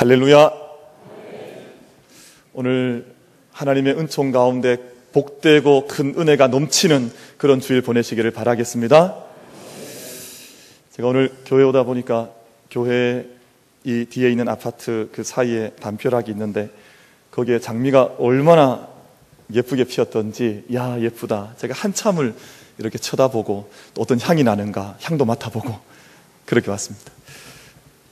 할렐루야. 오늘 하나님의 은총 가운데 복되고 큰 은혜가 넘치는 그런 주일 보내시기를 바라겠습니다. 제가 오늘 교회 오다 보니까 교회 이 뒤에 있는 아파트 그 사이에 담벼락이 있는데 거기에 장미가 얼마나 예쁘게 피었던지, 야, 예쁘다. 제가 한참을 이렇게 쳐다보고 또 어떤 향이 나는가 향도 맡아보고 그렇게 왔습니다.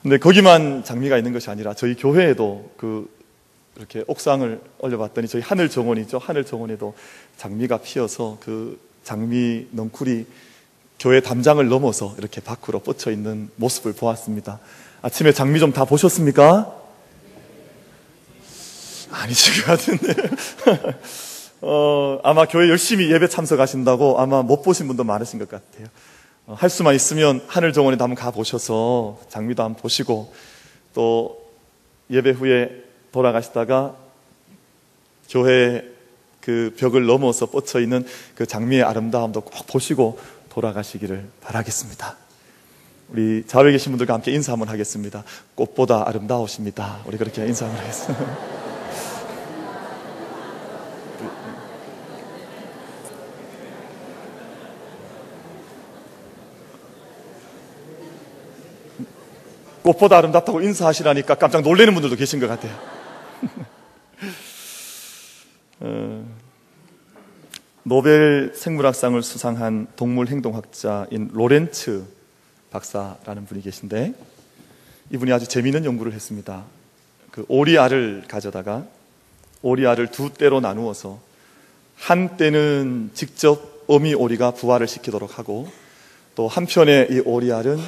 근데 거기만 장미가 있는 것이 아니라 저희 교회에도 이렇게 옥상을 올려봤더니 저희 하늘 정원이죠. 하늘 정원에도 장미가 피어서 그 장미 넝쿨이 교회 담장을 넘어서 이렇게 밖으로 뻗쳐 있는 모습을 보았습니다. 아침에 장미 좀 다 보셨습니까? 아니실 것 같은데. 아마 교회 열심히 예배 참석하신다고 아마 못 보신 분도 많으신 것 같아요. 할 수만 있으면 하늘 정원에도 한번 가보셔서 장미도 한번 보시고 또 예배 후에 돌아가시다가 교회 그 벽을 넘어서 뻗쳐 있는 그 장미의 아름다움도 꼭 보시고 돌아가시기를 바라겠습니다. 우리 좌우에 계신 분들과 함께 인사 한번 하겠습니다. 꽃보다 아름다우십니다. 우리 그렇게 인사 한번 하겠습니다. 꽃보다 아름답다고 인사하시라니까 깜짝 놀라는 분들도 계신 것 같아요. 노벨 생물학상을 수상한 동물행동학자인 로렌츠 박사라는 분이 계신데 이분이 아주 재미있는 연구를 했습니다. 그 오리알을 가져다가 오리알을 두 떼로 나누어서 한 떼는 직접 어미 오리가 부화를 시키도록 하고 또 한편의 이 오리알은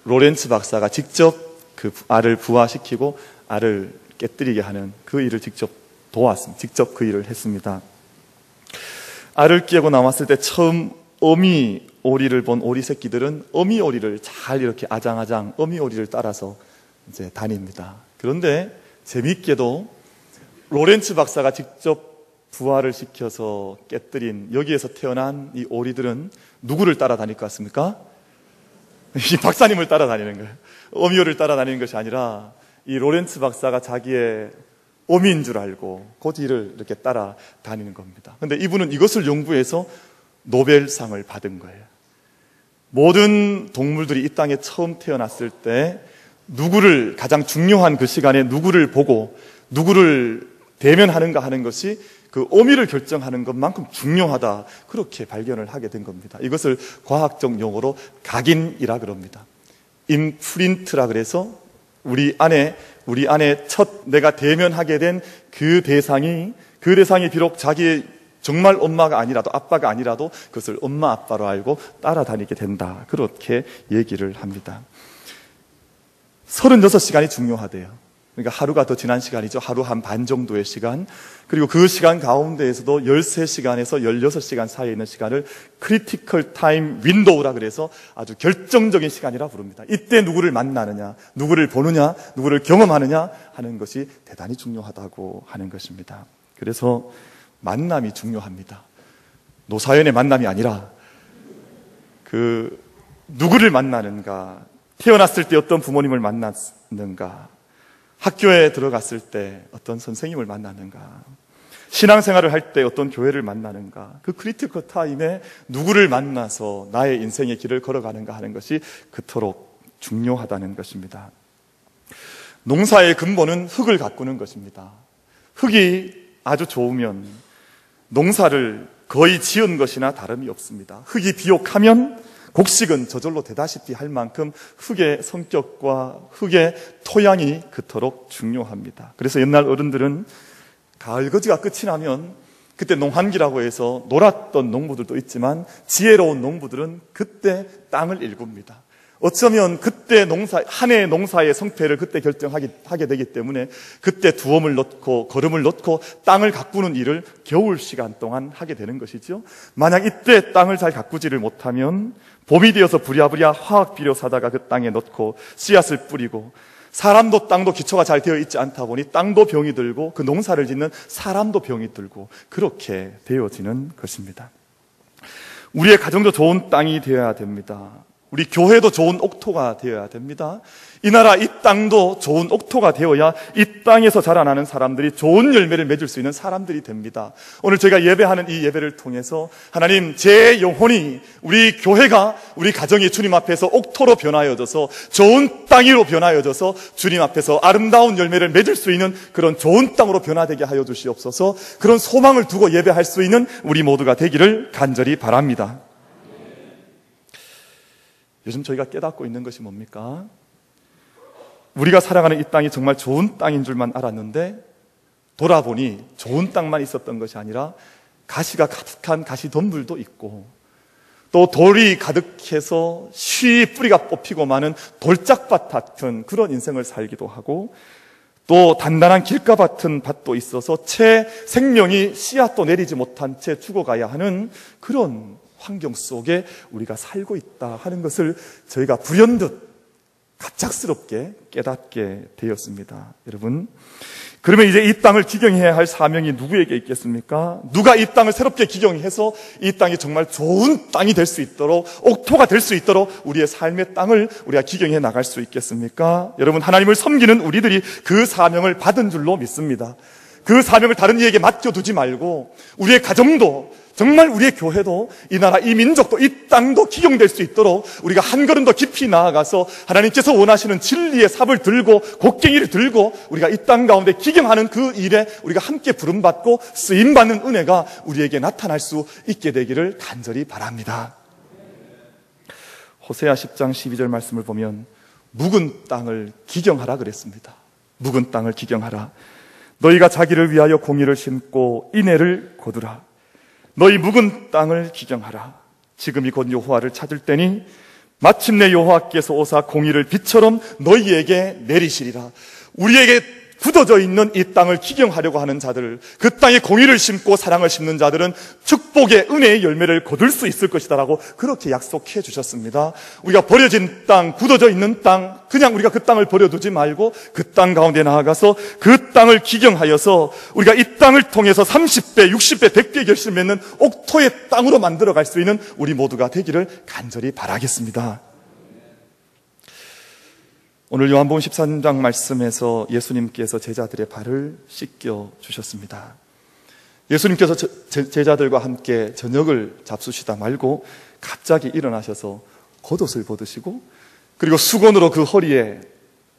로렌츠 박사가 직접 그 알을 부화시키고 알을 깨뜨리게 하는 그 일을 직접 도왔습니다. 직접 그 일을 했습니다. 알을 깨고 나왔을 때 처음 어미 오리를 본 오리 새끼들은 어미 오리를 잘 이렇게 아장아장 어미 오리를 따라서 이제 다닙니다. 그런데 재미있게도 로렌츠 박사가 직접 부화를 시켜서 깨뜨린 여기에서 태어난 이 오리들은 누구를 따라다닐 것 같습니까? 이 박사님을 따라다니는 거예요. 어미오를 따라다니는 것이 아니라 이 로렌츠 박사가 자기의 어미인 줄 알고 그 뒤를 이렇게 따라다니는 겁니다. 그런데 이분은 이것을 연구해서 노벨상을 받은 거예요. 모든 동물들이 이 땅에 처음 태어났을 때 누구를 가장 중요한 그 시간에 누구를 보고 누구를 대면하는가 하는 것이 그 어미를 결정하는 것만큼 중요하다. 그렇게 발견을 하게 된 겁니다. 이것을 과학적 용어로 각인이라 그럽니다. 임프린트라 그래서 우리 안에 첫 내가 대면하게 된 그 대상이 비록 자기의 정말 엄마가 아니라도 아빠가 아니라도 그것을 엄마 아빠로 알고 따라다니게 된다. 그렇게 얘기를 합니다. 36시간이 중요하대요. 그러니까 하루가 더 지난 시간이죠. 하루 한 반 정도의 시간. 그리고 그 시간 가운데에서도 13시간에서 16시간 사이에 있는 시간을 크리티컬 타임 윈도우라 그래서 아주 결정적인 시간이라 부릅니다. 이때 누구를 만나느냐, 누구를 보느냐, 누구를 경험하느냐 하는 것이 대단히 중요하다고 하는 것입니다. 그래서 만남이 중요합니다. 노사연의 만남이 아니라 누구를 만나는가, 태어났을 때 어떤 부모님을 만났는가, 학교에 들어갔을 때 어떤 선생님을 만나는가, 신앙생활을 할 때 어떤 교회를 만나는가, 그 크리티컬 타임에 누구를 만나서 나의 인생의 길을 걸어가는가 하는 것이 그토록 중요하다는 것입니다. 농사의 근본은 흙을 가꾸는 것입니다. 흙이 아주 좋으면 농사를 거의 지은 것이나 다름이 없습니다. 흙이 비옥하면 곡식은 저절로 되다시피 할 만큼 흙의 성격과 흙의 토양이 그토록 중요합니다. 그래서 옛날 어른들은 가을 거지가 끝이 나면 그때 농한기라고 해서 놀았던 농부들도 있지만 지혜로운 농부들은 그때 땅을 일굽니다. 어쩌면 그때 한 해의 농사의 성패를 그때 결정하게 되기 때문에 그때 두엄을 넣고 거름을 넣고 땅을 가꾸는 일을 겨울 시간 동안 하게 되는 것이죠. 만약 이때 땅을 잘 가꾸지를 못하면 봄이 되어서 부랴부랴 화학 비료 사다가 그 땅에 넣고 씨앗을 뿌리고 사람도 땅도 기초가 잘 되어 있지 않다 보니 땅도 병이 들고 그 농사를 짓는 사람도 병이 들고 그렇게 되어지는 것입니다. 우리의 가정도 좋은 땅이 되어야 됩니다. 우리 교회도 좋은 옥토가 되어야 됩니다. 이 나라, 이 땅도 좋은 옥토가 되어야 이 땅에서 자라나는 사람들이 좋은 열매를 맺을 수 있는 사람들이 됩니다. 오늘 저희가 예배하는 이 예배를 통해서 하나님, 제 영혼이, 우리 교회가, 우리 가정이 주님 앞에서 옥토로 변화여져서 좋은 땅으로 변화여져서 주님 앞에서 아름다운 열매를 맺을 수 있는 그런 좋은 땅으로 변화되게 하여 주시옵소서. 그런 소망을 두고 예배할 수 있는 우리 모두가 되기를 간절히 바랍니다. 요즘 저희가 깨닫고 있는 것이 뭡니까? 우리가 살아가는 이 땅이 정말 좋은 땅인 줄만 알았는데 돌아보니 좋은 땅만 있었던 것이 아니라 가시가 가득한 가시덤불도 있고, 또 돌이 가득해서 쉬 뿌리가 뽑히고 많은 돌짝밭 같은 그런 인생을 살기도 하고, 또 단단한 길가 같은 밭도 있어서 채 생명이 씨앗도 내리지 못한 채 죽어가야 하는 그런 환경 속에 우리가 살고 있다 하는 것을 저희가 불현듯 갑작스럽게 깨닫게 되었습니다. 여러분, 그러면 이제 이 땅을 기경해야 할 사명이 누구에게 있겠습니까? 누가 이 땅을 새롭게 기경해서 이 땅이 정말 좋은 땅이 될 수 있도록, 옥토가 될 수 있도록 우리의 삶의 땅을 우리가 기경해 나갈 수 있겠습니까? 여러분, 하나님을 섬기는 우리들이 그 사명을 받은 줄로 믿습니다. 그 사명을 다른 이에게 맡겨두지 말고 우리의 가정도, 정말 우리의 교회도, 이 나라, 이 민족도, 이 땅도 기경될 수 있도록 우리가 한 걸음 더 깊이 나아가서 하나님께서 원하시는 진리의 삽을 들고 곡괭이를 들고 우리가 이 땅 가운데 기경하는 그 일에 우리가 함께 부름받고 쓰임받는 은혜가 우리에게 나타날 수 있게 되기를 간절히 바랍니다. 호세아 10장 12절 말씀을 보면 묵은 땅을 기경하라 그랬습니다. 묵은 땅을 기경하라. 너희가 자기를 위하여 공의를 심고 인애를 거두라. 너희 묵은 땅을 기경하라. 지금이 곧 여호와를 찾을 때니 마침내 여호와께서 오사 공의를 비처럼 너희에게 내리시리라. 우리에게 굳어져 있는 이 땅을 기경하려고 하는 자들, 그 땅에 공의를 심고 사랑을 심는 자들은 축복의 은혜의 열매를 거둘 수 있을 것이다라고 그렇게 약속해 주셨습니다. 우리가 버려진 땅, 굳어져 있는 땅, 그냥 우리가 그 땅을 버려두지 말고 그 땅 가운데 나아가서 그 땅을 기경하여서 우리가 이 땅을 통해서 30배, 60배, 100배 결실 맺는 옥토의 땅으로 만들어갈 수 있는 우리 모두가 되기를 간절히 바라겠습니다. 오늘 요한복음 13장 말씀에서 예수님께서 제자들의 발을 씻겨 주셨습니다. 예수님께서 제자들과 함께 저녁을 잡수시다 말고 갑자기 일어나셔서 겉옷을 벗으시고, 그리고 수건으로 그 허리에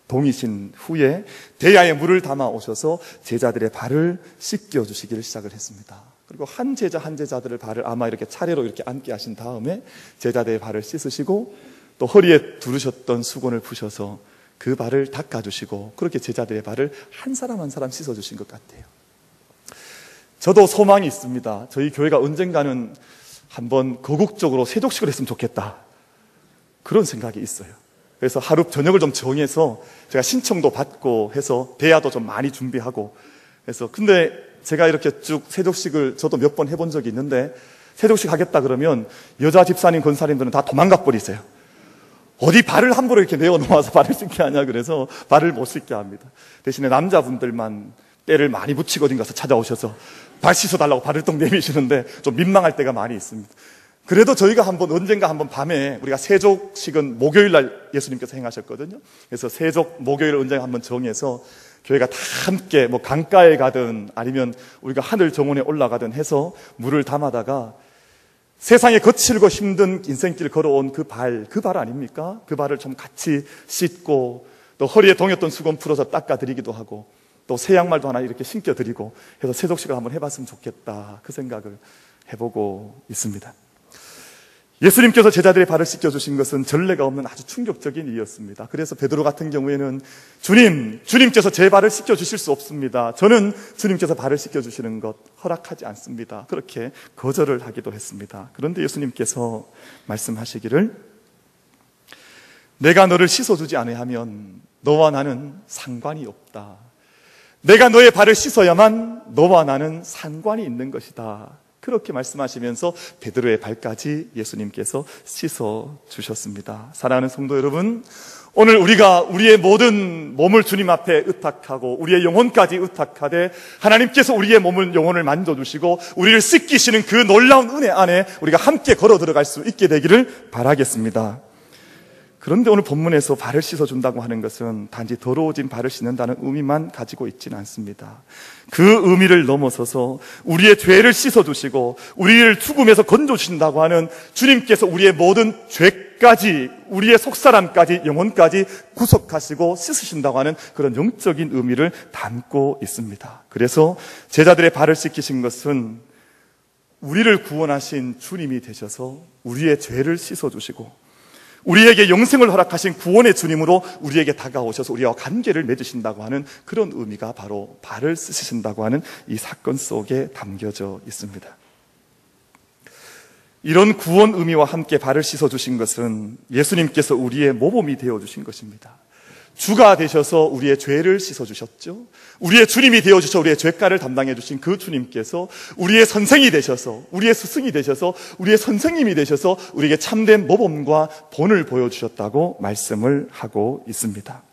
동이신 후에 대야에 물을 담아 오셔서 제자들의 발을 씻겨 주시기를 시작을 했습니다. 그리고 한 제자들의 발을 아마 이렇게 차례로 이렇게 앉게 하신 다음에 제자들의 발을 씻으시고, 또 허리에 두르셨던 수건을 푸셔서 그 발을 닦아주시고, 그렇게 제자들의 발을 한 사람 한 사람 씻어주신 것 같아요. 저도 소망이 있습니다. 저희 교회가 언젠가는 한번 거국적으로 세족식을 했으면 좋겠다, 그런 생각이 있어요. 그래서 하루 저녁을 좀 정해서 제가 신청도 받고 해서 대야도 좀 많이 준비하고 해서, 근데 제가 이렇게 쭉 세족식을 저도 몇 번 해본 적이 있는데, 세족식 하겠다 그러면 여자 집사님, 권사님들은 다 도망가 버리세요. 어디 발을 함부로 이렇게 내어놓아서 발을 씻게 하냐 그래서 발을 못 씻게 합니다. 대신에 남자분들만 때를 많이 붙이고 어딘 가서 찾아오셔서 발 씻어달라고 발을 똥 내미시는데 좀 민망할 때가 많이 있습니다. 그래도 저희가 언젠가 한번 밤에, 우리가 세족식은 목요일 날 예수님께서 행하셨거든요. 그래서 세족 목요일을 언젠가 한번 정해서 교회가 다 함께 뭐 강가에 가든 아니면 우리가 하늘 정원에 올라가든 해서 물을 담아다가 세상에 거칠고 힘든 인생길 걸어온 그 발 아닙니까? 그 발을 좀 같이 씻고, 또 허리에 동였던 수건 풀어서 닦아드리기도 하고, 또 새 양말도 하나 이렇게 신겨드리고 해서 세족식을 한번 해봤으면 좋겠다, 그 생각을 해보고 있습니다. 예수님께서 제자들의 발을 씻겨주신 것은 전례가 없는 아주 충격적인 일이었습니다. 그래서 베드로 같은 경우에는 주님께서 제 발을 씻겨주실 수 없습니다. 저는 주님께서 발을 씻겨주시는 것 허락하지 않습니다. 그렇게 거절을 하기도 했습니다. 그런데 예수님께서 말씀하시기를, 내가 너를 씻어주지 아니하면 너와 나는 상관이 없다. 내가 너의 발을 씻어야만 너와 나는 상관이 있는 것이다. 그렇게 말씀하시면서 베드로의 발까지 예수님께서 씻어 주셨습니다. 사랑하는 성도 여러분, 오늘 우리가 우리의 모든 몸을 주님 앞에 의탁하고 우리의 영혼까지 의탁하되 하나님께서 우리의 몸을, 영혼을 만져주시고 우리를 씻기시는 그 놀라운 은혜 안에 우리가 함께 걸어 들어갈 수 있게 되기를 바라겠습니다. 그런데 오늘 본문에서 발을 씻어준다고 하는 것은 단지 더러워진 발을 씻는다는 의미만 가지고 있지는 않습니다. 그 의미를 넘어서서 우리의 죄를 씻어주시고 우리를 죽음에서 건져주신다고 하는 주님께서 우리의 모든 죄까지, 우리의 속사람까지, 영혼까지 구속하시고 씻으신다고 하는 그런 영적인 의미를 담고 있습니다. 그래서 제자들의 발을 씻기신 것은 우리를 구원하신 주님이 되셔서 우리의 죄를 씻어주시고 우리에게 영생을 허락하신 구원의 주님으로 우리에게 다가오셔서 우리와 관계를 맺으신다고 하는 그런 의미가 바로 발을 씻으신다고 하는 이 사건 속에 담겨져 있습니다. 이런 구원 의미와 함께 발을 씻어주신 것은 예수님께서 우리의 모범이 되어주신 것입니다. 주가 되셔서 우리의 죄를 씻어주셨죠. 우리의 주님이 되어주셔서 우리의 죄가를 담당해주신 그 주님께서 우리의 선생이 되셔서, 우리의 스승이 되셔서, 우리의 선생님이 되셔서 우리에게 참된 모범과 본을 보여주셨다고 말씀을 하고 있습니다.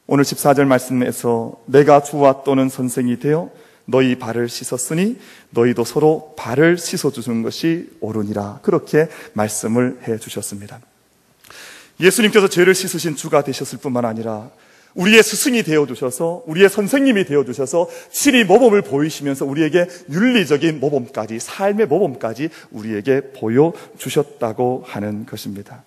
오늘 14절 말씀에서 내가 주와 또는 선생이 되어 너희 발을 씻었으니 너희도 서로 발을 씻어주는 것이 옳으니라, 그렇게 말씀을 해주셨습니다. 예수님께서 죄를 씻으신 주가 되셨을 뿐만 아니라 우리의 스승이 되어주셔서, 우리의 선생님이 되어주셔서 친히 모범을 보이시면서 우리에게 윤리적인 모범까지, 삶의 모범까지 우리에게 보여주셨다고 하는 것입니다.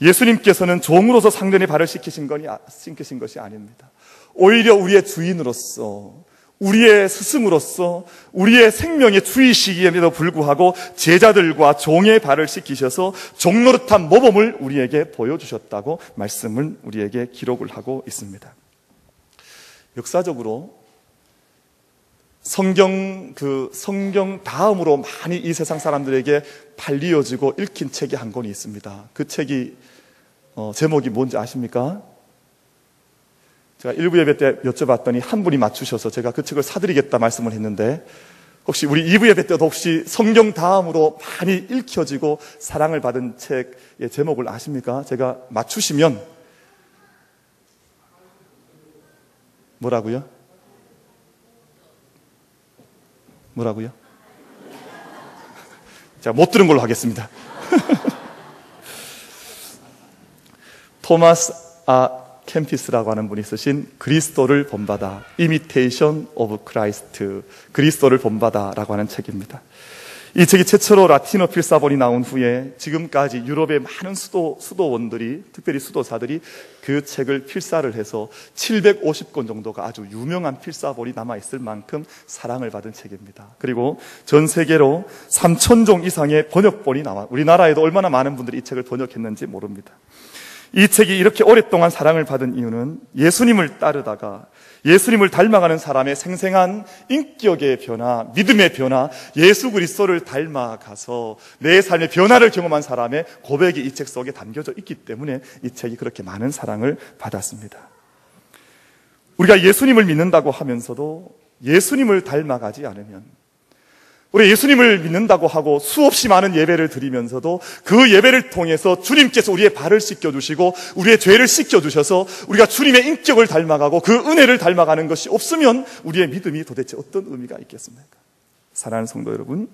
예수님께서는 종으로서 상전의 발을 씻기신 것이 아닙니다. 오히려 우리의 주인으로서, 우리의 스승으로서 우리의 생명의 주이시기에도 불구하고 제자들과 종의 발을 씻기셔서 종노릇한 모범을 우리에게 보여주셨다고 말씀을 우리에게 기록을 하고 있습니다. 역사적으로 성경 다음으로 많이 이 세상 사람들에게 팔리어지고 읽힌 책이 한 권이 있습니다. 그 책이 제목이 뭔지 아십니까? 제가 1부 예배 때 여쭤봤더니 한 분이 맞추셔서 제가 그 책을 사드리겠다 말씀을 했는데, 혹시 우리 2부 예배 때도 혹시 성경 다음으로 많이 읽혀지고 사랑을 받은 책의 제목을 아십니까? 제가 맞추시면 뭐라고요? 제가 못 들은 걸로 하겠습니다. 토마스 캠피스라고 하는 분이 쓰신 그리스도를 본받아, Imitation of Christ, 그리스도를 본받아라고 하는 책입니다. 이 책이 최초로 라틴어 필사본이 나온 후에 지금까지 유럽의 많은 수도원들이, 특별히 수도사들이 그 책을 필사를 해서 750권 정도가 아주 유명한 필사본이 남아있을 만큼 사랑을 받은 책입니다. 그리고 전 세계로 3,000종 이상의 번역본이 나와, 우리나라에도 얼마나 많은 분들이 이 책을 번역했는지 모릅니다. 이 책이 이렇게 오랫동안 사랑을 받은 이유는 예수님을 따르다가 예수님을 닮아가는 사람의 생생한 인격의 변화, 믿음의 변화, 예수 그리스도를 닮아가서 내 삶의 변화를 경험한 사람의 고백이 이 책 속에 담겨져 있기 때문에 이 책이 그렇게 많은 사랑을 받았습니다. 우리가 예수님을 믿는다고 하면서도 예수님을 닮아가지 않으면, 우리 예수님을 믿는다고 하고 수없이 많은 예배를 드리면서도 그 예배를 통해서 주님께서 우리의 발을 씻겨주시고 우리의 죄를 씻겨주셔서 우리가 주님의 인격을 닮아가고 그 은혜를 닮아가는 것이 없으면 우리의 믿음이 도대체 어떤 의미가 있겠습니까? 사랑하는 성도 여러분,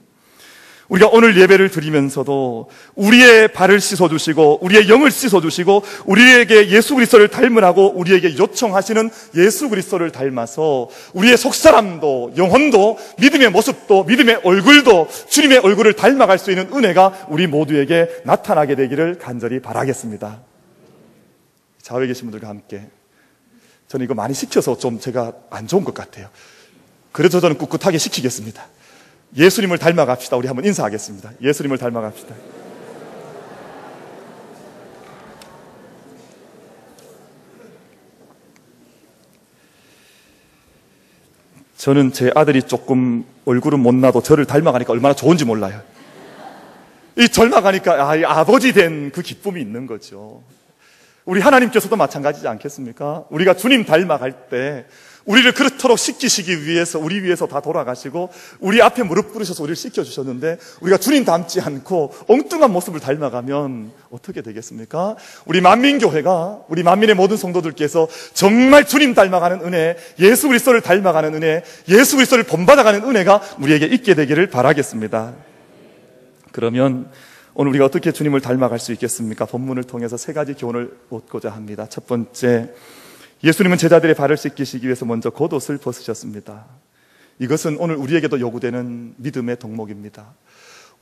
우리가 오늘 예배를 드리면서도 우리의 발을 씻어주시고 우리의 영을 씻어주시고 우리에게 예수 그리스도를 닮으라고 우리에게 요청하시는 예수 그리스도를 닮아서 우리의 속사람도, 영혼도, 믿음의 모습도, 믿음의 얼굴도 주님의 얼굴을 닮아갈 수 있는 은혜가 우리 모두에게 나타나게 되기를 간절히 바라겠습니다. 좌우에 계신 분들과 함께, 저는 이거 많이 시켜서 좀 제가 안 좋은 것 같아요. 그래서 저는 꿋꿋하게 시키겠습니다. 예수님을 닮아갑시다. 우리 한번 인사하겠습니다. 예수님을 닮아갑시다. 저는 제 아들이 조금 얼굴은 못나도 저를 닮아가니까 얼마나 좋은지 몰라요. 이 닮아가니까 이 아버지 된 그 기쁨이 있는 거죠. 우리 하나님께서도 마찬가지지 않겠습니까? 우리가 주님 닮아갈 때 우리를 그렇도록 씻기시기 위해서 우리 위해서 다 돌아가시고 우리 앞에 무릎 꿇으셔서 우리를 씻겨주셨는데, 우리가 주님 닮지 않고 엉뚱한 모습을 닮아가면 어떻게 되겠습니까? 우리 만민교회가, 우리 만민의 모든 성도들께서 정말 주님 닮아가는 은혜, 예수 그리스도를 닮아가는 은혜, 예수 그리스도를 본받아가는 은혜가 우리에게 있게 되기를 바라겠습니다. 그러면 오늘 우리가 어떻게 주님을 닮아갈 수 있겠습니까? 본문을 통해서 세 가지 교훈을 얻고자 합니다. 첫 번째, 예수님은 제자들의 발을 씻기시기 위해서 먼저 겉옷을 벗으셨습니다. 이것은 오늘 우리에게도 요구되는 믿음의 덕목입니다.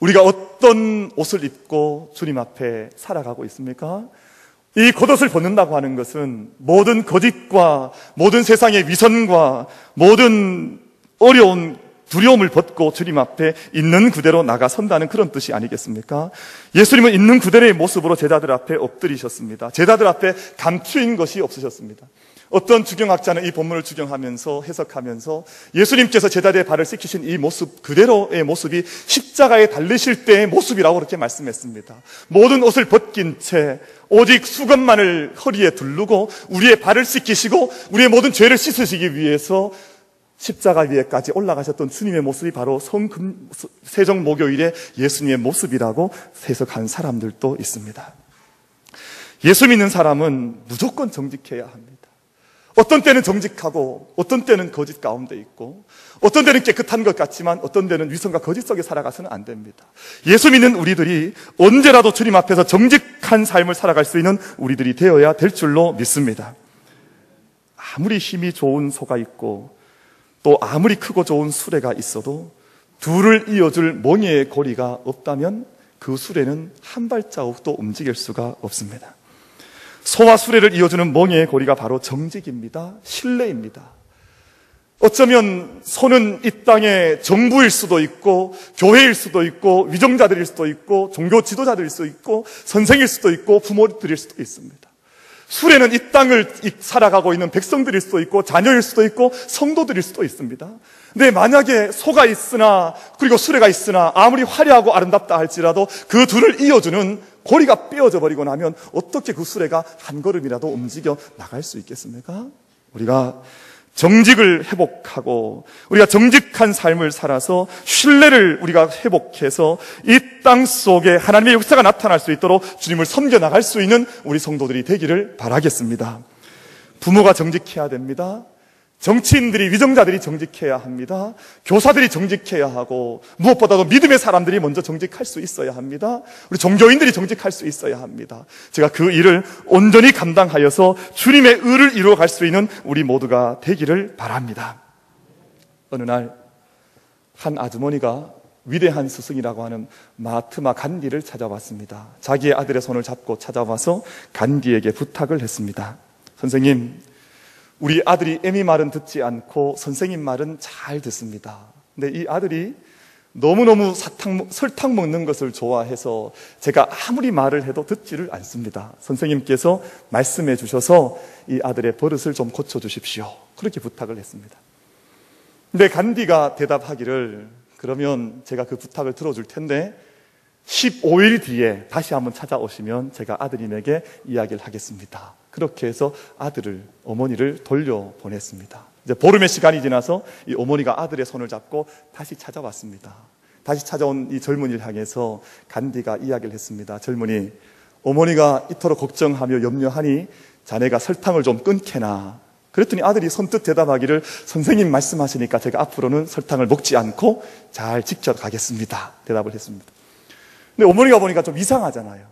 우리가 어떤 옷을 입고 주님 앞에 살아가고 있습니까? 이 겉옷을 벗는다고 하는 것은 모든 거짓과 모든 세상의 위선과 모든 어려운 두려움을 벗고 주님 앞에 있는 그대로 나가선다는 그런 뜻이 아니겠습니까? 예수님은 있는 그대로의 모습으로 제자들 앞에 엎드리셨습니다. 제자들 앞에 감추인 것이 없으셨습니다. 어떤 주경학자는 이 본문을 주경하면서 해석하면서 예수님께서 제자들의 발을 씻기신 이 모습 그대로의 모습이 십자가에 달리실 때의 모습이라고 그렇게 말씀했습니다. 모든 옷을 벗긴 채 오직 수건만을 허리에 두르고 우리의 발을 씻기시고 우리의 모든 죄를 씻으시기 위해서 십자가 위에까지 올라가셨던 주님의 모습이 바로 세정목요일의 예수님의 모습이라고 해석한 사람들도 있습니다. 예수 믿는 사람은 무조건 정직해야 합니다. 어떤 때는 정직하고 어떤 때는 거짓 가운데 있고 어떤 때는 깨끗한 것 같지만 어떤 때는 위선과 거짓 속에 살아가서는 안 됩니다. 예수 믿는 우리들이 언제라도 주님 앞에서 정직한 삶을 살아갈 수 있는 우리들이 되어야 될 줄로 믿습니다. 아무리 힘이 좋은 소가 있고 또 아무리 크고 좋은 수레가 있어도 둘을 이어줄 멍에의 고리가 없다면 그 수레는 한 발자국도 움직일 수가 없습니다. 소와 수레를 이어주는 멍에의 고리가 바로 정직입니다. 신뢰입니다. 어쩌면 소는 이 땅의 정부일 수도 있고 교회일 수도 있고 위정자들일 수도 있고 종교 지도자들일 수도 있고 선생일 수도 있고 부모들일 수도 있습니다. 수레는 이 땅을 살아가고 있는 백성들일 수도 있고 자녀일 수도 있고 성도들일 수도 있습니다. 근데 만약에 소가 있으나 그리고 수레가 있으나 아무리 화려하고 아름답다 할지라도 그 둘을 이어주는 고리가 삐어져 버리고 나면 어떻게 그 수레가 한 걸음이라도 움직여 나갈 수 있겠습니까? 우리가 정직을 회복하고 우리가 정직한 삶을 살아서 신뢰를 우리가 회복해서 이 땅 속에 하나님의 역사가 나타날 수 있도록 주님을 섬겨 나갈 수 있는 우리 성도들이 되기를 바라겠습니다. 부모가 정직해야 됩니다. 정치인들이, 위정자들이 정직해야 합니다. 교사들이 정직해야 하고 무엇보다도 믿음의 사람들이 먼저 정직할 수 있어야 합니다. 우리 종교인들이 정직할 수 있어야 합니다. 제가 그 일을 온전히 감당하여서 주님의 의를 이루어갈 수 있는 우리 모두가 되기를 바랍니다. 어느 날 한 아주머니가 위대한 스승이라고 하는 마하트마 간디를 찾아왔습니다. 자기의 아들의 손을 잡고 찾아와서 간디에게 부탁을 했습니다. 선생님, 우리 아들이 애미 말은 듣지 않고 선생님 말은 잘 듣습니다. 근데 이 아들이 너무너무 설탕 먹는 것을 좋아해서 제가 아무리 말을 해도 듣지를 않습니다. 선생님께서 말씀해 주셔서 이 아들의 버릇을 좀 고쳐주십시오. 그렇게 부탁을 했습니다. 근데 간디가 대답하기를, 그러면 제가 그 부탁을 들어줄 텐데 15일 뒤에 다시 한번 찾아오시면 제가 아드님에게 이야기를 하겠습니다. 그렇게 해서 어머니를 돌려보냈습니다. 이제 보름의 시간이 지나서 이 어머니가 아들의 손을 잡고 다시 찾아왔습니다. 다시 찾아온 이 젊은이를 향해서 간디가 이야기를 했습니다. 젊은이, 어머니가 이토록 걱정하며 염려하니 자네가 설탕을 좀 끊게나. 그랬더니 아들이 선뜻 대답하기를, 선생님 말씀하시니까 제가 앞으로는 설탕을 먹지 않고 잘 지켜가겠습니다. 대답을 했습니다. 근데 어머니가 보니까 좀 이상하잖아요.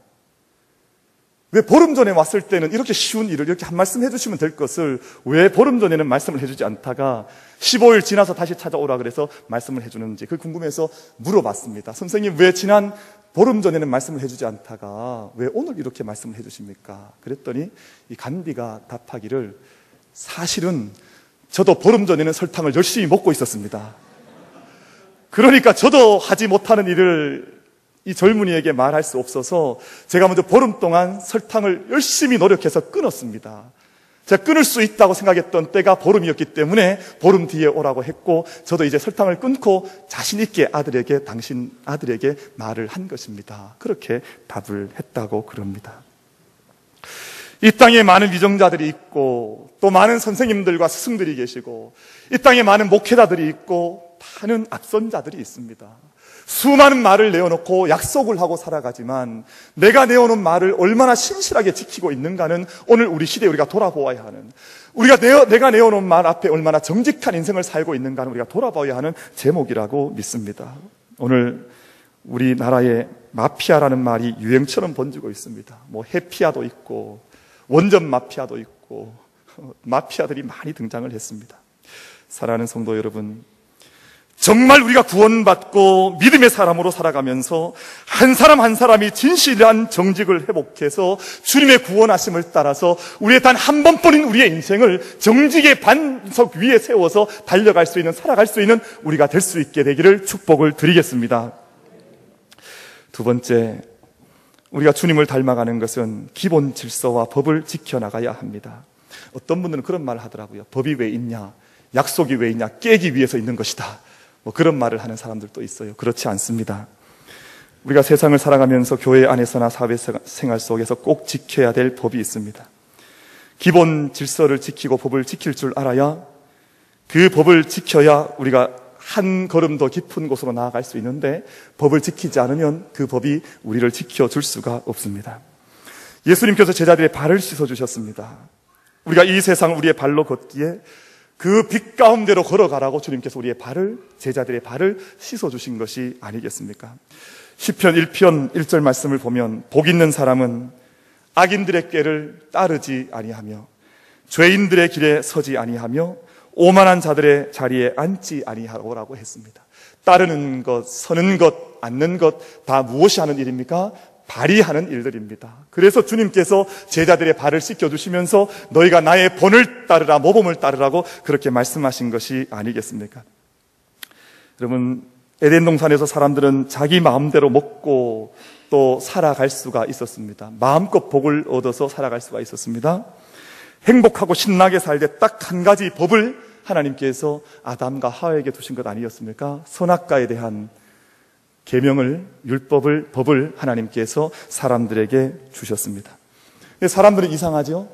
왜 보름 전에 왔을 때는 이렇게 쉬운 일을 이렇게 한 말씀 해주시면 될 것을 왜 보름 전에는 말씀을 해주지 않다가 15일 지나서 다시 찾아오라 그래서 말씀을 해주는지 그걸 궁금해서 물어봤습니다. 선생님, 왜 지난 보름 전에는 말씀을 해주지 않다가 왜 오늘 이렇게 말씀을 해주십니까? 그랬더니 이 간디가 답하기를, 사실은 저도 보름 전에는 설탕을 열심히 먹고 있었습니다. 그러니까 저도 하지 못하는 일을 이 젊은이에게 말할 수 없어서 제가 먼저 보름 동안 설탕을 열심히 노력해서 끊었습니다. 제가 끊을 수 있다고 생각했던 때가 보름이었기 때문에 보름 뒤에 오라고 했고, 저도 이제 설탕을 끊고 자신 있게 당신 아들에게 말을 한 것입니다. 그렇게 답을 했다고 그럽니다. 이 땅에 많은 위정자들이 있고 또 많은 선생님들과 스승들이 계시고 이 땅에 많은 목회자들이 있고 많은 앞선자들이 있습니다. 수많은 말을 내어놓고 약속을 하고 살아가지만 내가 내어놓은 말을 얼마나 신실하게 지키고 있는가는 오늘 우리 시대에 우리가 돌아보아야 하는, 내가 내어놓은 말 앞에 얼마나 정직한 인생을 살고 있는가는 우리가 돌아봐야 하는 제목이라고 믿습니다. 오늘 우리나라의 마피아라는 말이 유행처럼 번지고 있습니다. 뭐 해피아도 있고 원전 마피아도 있고 마피아들이 많이 등장을 했습니다. 사랑하는 성도 여러분, 정말 우리가 구원받고 믿음의 사람으로 살아가면서 한 사람 한 사람이 진실한 정직을 회복해서 주님의 구원하심을 따라서 우리의 단 한 번뿐인 우리의 인생을 정직의 반석 위에 세워서 달려갈 수 있는, 살아갈 수 있는 우리가 될 수 있게 되기를 축복을 드리겠습니다. 두 번째, 우리가 주님을 닮아가는 것은 기본 질서와 법을 지켜나가야 합니다. 어떤 분들은 그런 말을 하더라고요. 법이 왜 있냐? 약속이 왜 있냐? 깨기 위해서 있는 것이다. 뭐 그런 말을 하는 사람들도 있어요. 그렇지 않습니다. 우리가 세상을 살아가면서 교회 안에서나 사회생활 속에서 꼭 지켜야 될 법이 있습니다. 기본 질서를 지키고 법을 지킬 줄 알아야, 그 법을 지켜야 우리가 한 걸음 더 깊은 곳으로 나아갈 수 있는데, 법을 지키지 않으면 그 법이 우리를 지켜줄 수가 없습니다. 예수님께서 제자들의 발을 씻어주셨습니다. 우리가 이 세상 우리의 발로 걷기에 그 빛 가운데로 걸어가라고 주님께서 우리의 발을, 제자들의 발을 씻어주신 것이 아니겠습니까? 시편 1편 1절 말씀을 보면, 복 있는 사람은 악인들의 꾀를 따르지 아니하며 죄인들의 길에 서지 아니하며 오만한 자들의 자리에 앉지 아니하라고 했습니다. 따르는 것, 서는 것, 앉는 것 다 무엇이 하는 일입니까? 발이 하는 일들입니다. 그래서 주님께서 제자들의 발을 씻겨주시면서 너희가 나의 본을 따르라, 모범을 따르라고 그렇게 말씀하신 것이 아니겠습니까? 여러분, 에덴 동산에서 사람들은 자기 마음대로 먹고 또 살아갈 수가 있었습니다. 마음껏 복을 얻어서 살아갈 수가 있었습니다. 행복하고 신나게 살 때 딱 한 가지 법을 하나님께서 아담과 하와에게 두신 것 아니었습니까? 선악과에 대한 계명을, 율법을, 법을 하나님께서 사람들에게 주셨습니다. 사람들은 이상하죠?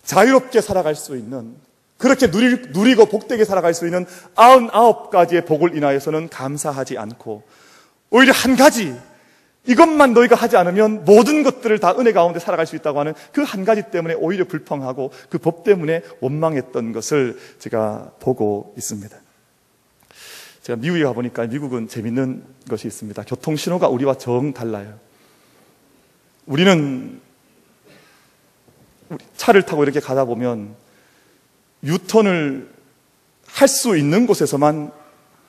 자유롭게 살아갈 수 있는, 그렇게 누리고 복되게 살아갈 수 있는 99가지의 복을 인하여서는 감사하지 않고, 오히려 한 가지, 이것만 너희가 하지 않으면 모든 것들을 다 은혜 가운데 살아갈 수 있다고 하는 그 한 가지 때문에 오히려 불평하고 그 법 때문에 원망했던 것을 제가 보고 있습니다. 제가 미국에 가보니까 미국은 재밌는 것이 있습니다. 교통신호가 우리와 정 달라요. 우리는 차를 타고 이렇게 가다 보면 유턴을 할 수 있는 곳에서만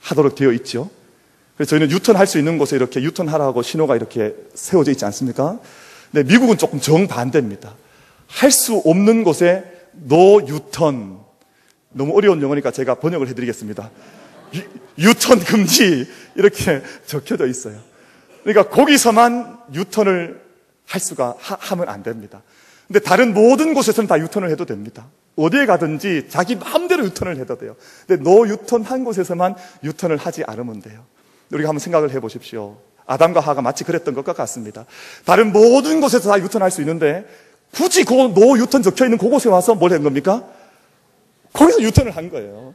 하도록 되어 있죠. 그래서 저희는 유턴할 수 있는 곳에 이렇게 유턴하라고 신호가 이렇게 세워져 있지 않습니까? 근데 미국은 조금 정반대입니다. 할 수 없는 곳에 no 유턴, 너무 어려운 영어니까 제가 번역을 해드리겠습니다. 유턴 금지 이렇게 적혀져 있어요. 그러니까 거기서만 유턴을 하면 안 됩니다. 근데 다른 모든 곳에서는 다 유턴을 해도 됩니다. 어디에 가든지 자기 마음대로 유턴을 해도 돼요. 근데 노 유턴 한 곳에서만 유턴을 하지 않으면 돼요. 우리가 한번 생각을 해보십시오. 아담과 하와가 마치 그랬던 것과 같습니다. 다른 모든 곳에서 다 유턴할 수 있는데 굳이 그 노 유턴 적혀있는 그곳에 와서 뭘 한 겁니까? 거기서 유턴을 한 거예요.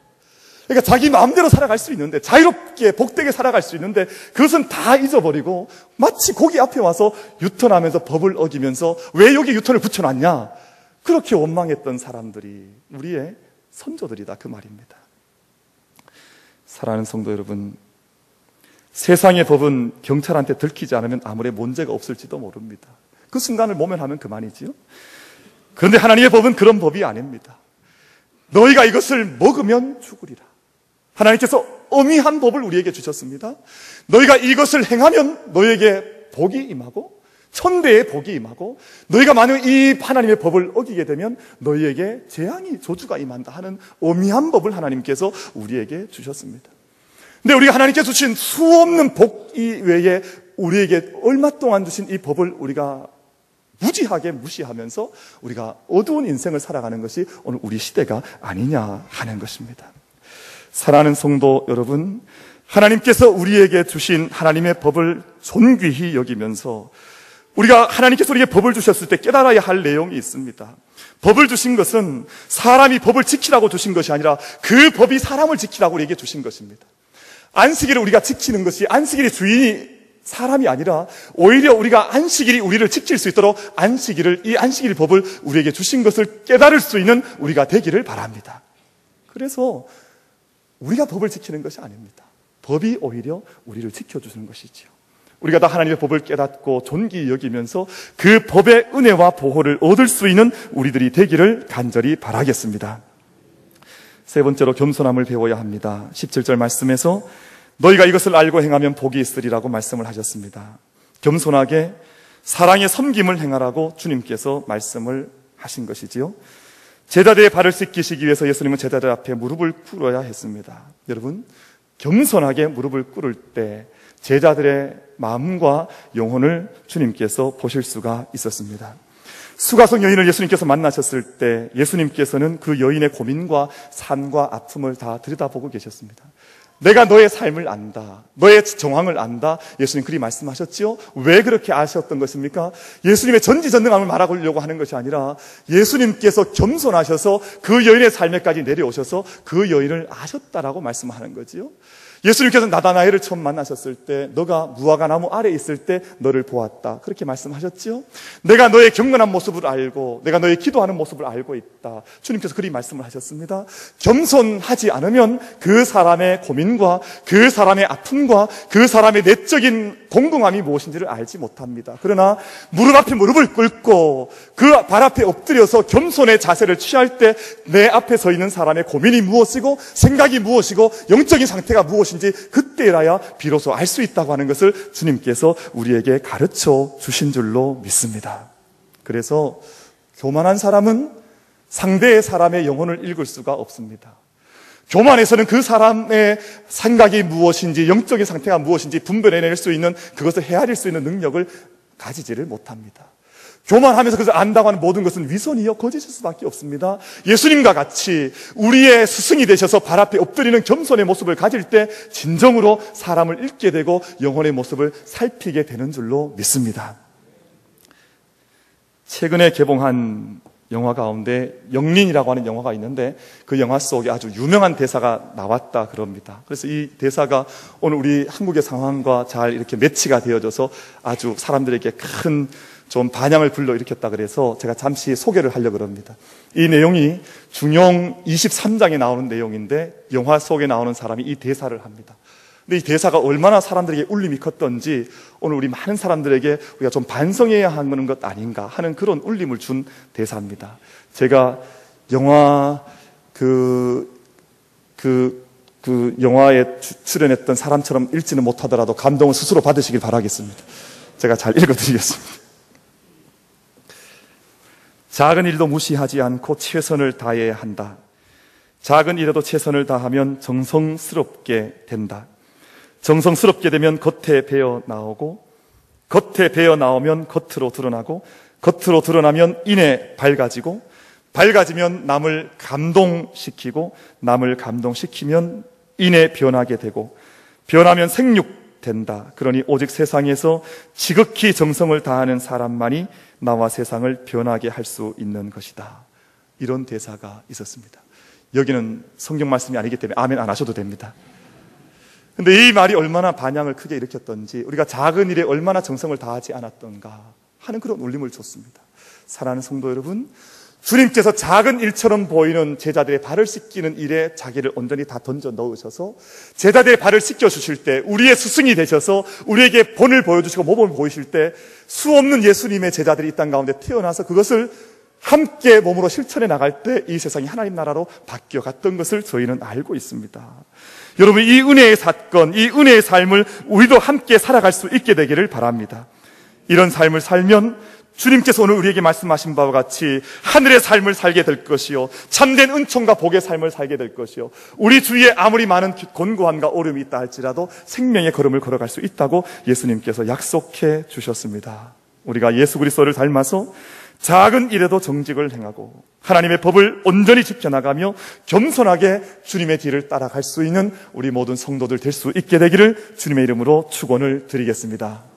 그러니까 자기 마음대로 살아갈 수 있는데, 자유롭게 복되게 살아갈 수 있는데 그것은 다 잊어버리고 마치 거기 앞에 와서 유턴하면서 법을 어기면서 왜 여기 유턴을 붙여놨냐, 그렇게 원망했던 사람들이 우리의 선조들이다, 그 말입니다. 사랑하는 성도 여러분, 세상의 법은 경찰한테 들키지 않으면 아무리 문제가 없을지도 모릅니다. 그 순간을 모면하면 그만이지요. 그런데 하나님의 법은 그런 법이 아닙니다. 너희가 이것을 먹으면 죽으리라. 하나님께서 엄히한 법을 우리에게 주셨습니다. 너희가 이것을 행하면 너희에게 복이 임하고 천대의 복이 임하고, 너희가 만약 이 하나님의 법을 어기게 되면 너희에게 재앙이, 저주가 임한다 하는 엄히한 법을 하나님께서 우리에게 주셨습니다. 근데 우리가 하나님께서 주신 수없는 복 이외에 우리에게 얼마 동안 주신 이 법을 우리가 무지하게 무시하면서 우리가 어두운 인생을 살아가는 것이 오늘 우리 시대가 아니냐 하는 것입니다. 사랑하는 성도 여러분, 하나님께서 우리에게 주신 하나님의 법을 존귀히 여기면서 우리가 하나님께서 우리에게 법을 주셨을 때 깨달아야 할 내용이 있습니다. 법을 주신 것은 사람이 법을 지키라고 주신 것이 아니라 그 법이 사람을 지키라고 우리에게 주신 것입니다. 안식일을 우리가 지키는 것이 안식일의 주인이 사람이 아니라 오히려 우리가 안식일이 우리를 지킬 수 있도록 이 안식일 법을 우리에게 주신 것을 깨달을 수 있는 우리가 되기를 바랍니다. 그래서 우리가 법을 지키는 것이 아닙니다. 법이 오히려 우리를 지켜주는 것이지요. 우리가 다 하나님의 법을 깨닫고 존귀히 여기면서 그 법의 은혜와 보호를 얻을 수 있는 우리들이 되기를 간절히 바라겠습니다. 세 번째로 겸손함을 배워야 합니다. 17절 말씀에서 너희가 이것을 알고 행하면 복이 있으리라고 말씀을 하셨습니다. 겸손하게 사랑의 섬김을 행하라고 주님께서 말씀을 하신 것이지요. 제자들의 발을 씻기시기 위해서 예수님은 제자들 앞에 무릎을 꿇어야 했습니다. 여러분, 겸손하게 무릎을 꿇을 때 제자들의 마음과 영혼을 주님께서 보실 수가 있었습니다. 수가성 여인을 예수님께서 만나셨을 때 예수님께서는 그 여인의 고민과 삶과 아픔을 다 들여다보고 계셨습니다. 내가 너의 삶을 안다. 너의 정황을 안다. 예수님 그리 말씀하셨지요. 왜 그렇게 아셨던 것입니까? 예수님의 전지전능함을 말하려고 하는 것이 아니라 예수님께서 겸손하셔서 그 여인의 삶에까지 내려오셔서 그 여인을 아셨다라고 말씀하는 거지요. 예수님께서 나다나엘을 처음 만나셨을 때 너가 무화과 나무 아래에 있을 때 너를 보았다. 그렇게 말씀하셨지요. 내가 너의 경건한 모습을 알고 내가 너의 기도하는 모습을 알고 있다. 주님께서 그리 말씀을 하셨습니다. 겸손하지 않으면 그 사람의 고민과 그 사람의 아픔과 그 사람의 내적인 공동함이 무엇인지를 알지 못합니다. 그러나 무릎 앞에 무릎을 꿇고 그 발 앞에 엎드려서 겸손의 자세를 취할 때 내 앞에 서 있는 사람의 고민이 무엇이고 생각이 무엇이고 영적인 상태가 무엇인지 그때라야 비로소 알 수 있다고 하는 것을 주님께서 우리에게 가르쳐 주신 줄로 믿습니다. 그래서 교만한 사람은 상대의 사람의 영혼을 읽을 수가 없습니다. 교만에서는 그 사람의 생각이 무엇인지 영적인 상태가 무엇인지 분별해낼 수 있는 그것을 헤아릴 수 있는 능력을 가지지를 못합니다. 교만하면서 그것을 안다고 하는 모든 것은 위선이요 거짓일 수밖에 없습니다. 예수님과 같이 우리의 스승이 되셔서 발 앞에 엎드리는 겸손의 모습을 가질 때 진정으로 사람을 읽게 되고 영혼의 모습을 살피게 되는 줄로 믿습니다. 최근에 개봉한 영화 가운데 영린이라고 하는 영화가 있는데 그 영화 속에 아주 유명한 대사가 나왔다 그럽니다. 그래서 이 대사가 오늘 우리 한국의 상황과 잘 이렇게 매치가 되어져서 아주 사람들에게 큰 좀 반향을 불러일으켰다 그래서 제가 잠시 소개를 하려고 합니다. 이 내용이 중용 23장에 나오는 내용인데 영화 속에 나오는 사람이 이 대사를 합니다. 근데 이 대사가 얼마나 사람들에게 울림이 컸던지 오늘 우리 많은 사람들에게 우리가 좀 반성해야 하는 것 아닌가 하는 그런 울림을 준 대사입니다. 제가 영화 영화에 출연했던 사람처럼 읽지는 못하더라도 감동을 스스로 받으시길 바라겠습니다. 제가 잘 읽어드리겠습니다. 작은 일도 무시하지 않고 최선을 다해야 한다. 작은 일에도 최선을 다하면 정성스럽게 된다. 정성스럽게 되면 겉에 배어 나오고 겉에 배어 나오면 겉으로 드러나고 겉으로 드러나면 인에 밝아지고 밝아지면 남을 감동시키고 남을 감동시키면 인에 변하게 되고 변하면 생육된다. 그러니 오직 세상에서 지극히 정성을 다하는 사람만이 나와 세상을 변하게 할 수 있는 것이다. 이런 대사가 있었습니다. 여기는 성경 말씀이 아니기 때문에 아멘 안 하셔도 됩니다. 근데 이 말이 얼마나 반향을 크게 일으켰던지 우리가 작은 일에 얼마나 정성을 다하지 않았던가 하는 그런 울림을 줬습니다. 사랑하는 성도 여러분, 주님께서 작은 일처럼 보이는 제자들의 발을 씻기는 일에 자기를 온전히 다 던져 넣으셔서 제자들의 발을 씻겨주실 때 우리의 스승이 되셔서 우리에게 본을 보여주시고 모범을 보이실 때 수없는 예수님의 제자들이 이 땅 가운데 태어나서 그것을 함께 몸으로 실천해 나갈 때 이 세상이 하나님 나라로 바뀌어갔던 것을 저희는 알고 있습니다. 여러분, 이 은혜의 사건, 이 은혜의 삶을 우리도 함께 살아갈 수 있게 되기를 바랍니다. 이런 삶을 살면 주님께서 오늘 우리에게 말씀하신 바와 같이 하늘의 삶을 살게 될 것이요 참된 은총과 복의 삶을 살게 될 것이요 우리 주위에 아무리 많은 곤고함과 어려움이 있다 할지라도 생명의 걸음을 걸어갈 수 있다고 예수님께서 약속해 주셨습니다. 우리가 예수 그리스도를 닮아서 작은 일에도 정직을 행하고 하나님의 법을 온전히 지켜나가며 겸손하게 주님의 뒤를 따라갈 수 있는 우리 모든 성도들 될 수 있게 되기를 주님의 이름으로 축원을 드리겠습니다.